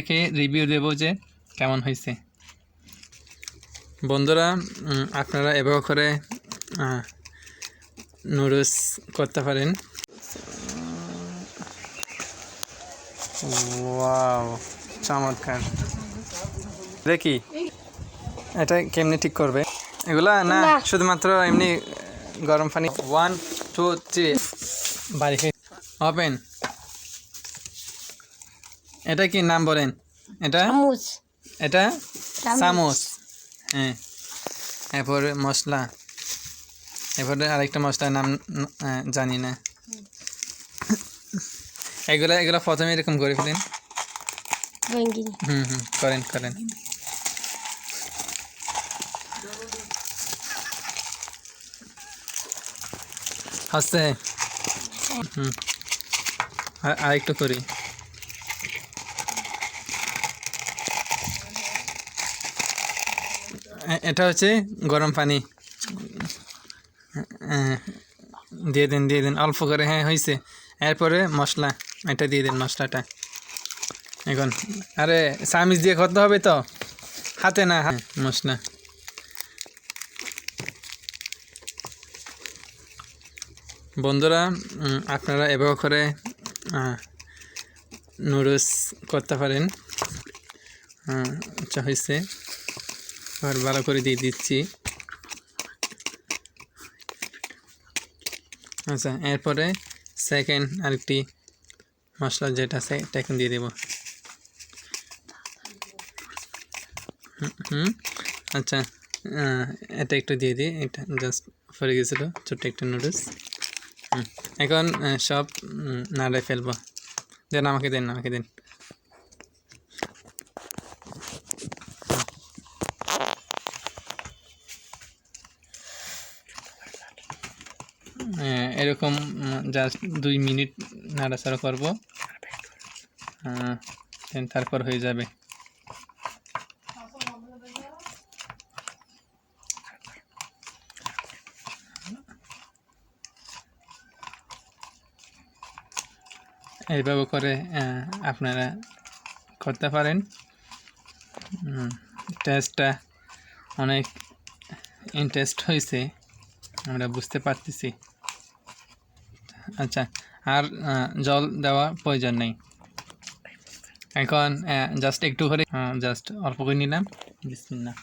দেখে রিভিউ দেব যে কেমন হয়েছে। বন্ধুরা আপনারা এভাবে করে নুডলস করতে পারেন। ওয়াও, চমৎকার। দেখি এটা কেমনি ঠিক করবে এগুলা না শুধুমাত্র এমনি গরম পানি। 1 2 3 বাড়ি ওপেন। এটা কি নাম বলেন? এটা এটা চামচ। হ্যাঁ, এরপরে মশলা, এরপরে আরেকটা মশলার নাম জানি না। এগুলা প্রথমে এরকম করে ফেলেন। করেন করেন। আস্তে আরেকটু করি। এটা হচ্ছে গরম পানি দিয়ে দিন অল্প করে। হ্যাঁ হয়েছে। এরপরে মশলা, এটা দিয়ে দিন মশলাটা। এখন আরে চামিচ দিয়ে করতে হবে তো, হাতে না। মশলা বন্ধুরা আপনারা এভাবে করে নুডলস করতে পারেন। আচ্ছা হয়েছে, আর ভালো করে দিয়ে দিচ্ছি। আচ্ছা, এরপরে সেকেন্ড আরেকটি মশলা যেটা আছে এটা এখন দিয়ে দেব। আচ্ছা, এটা একটু দিয়ে দিই। এটা জাস্ট পড়ে গেছিলো, ছোট্ট একটা নুডলস। এখন সব নাড়াই ফেলবো। দেন আমাকে দেন। এরকম জাস্ট 2 মিনিট নাড়াচাড়া করবো, দেন তারপর হয়ে যাবে। এইভাবে করে আপনারা করতে পারেন। টেস্টটা অনেক ইন্টারেস্ট হয়েছে, আমরা বুঝতে পারতেছি। আচ্ছা, আর জল দেওয়া প্রয়োজন নেই। এখন জাস্ট একটু করে জাস্ট অল্প করে নিলাম। বিসমিল্লাহ।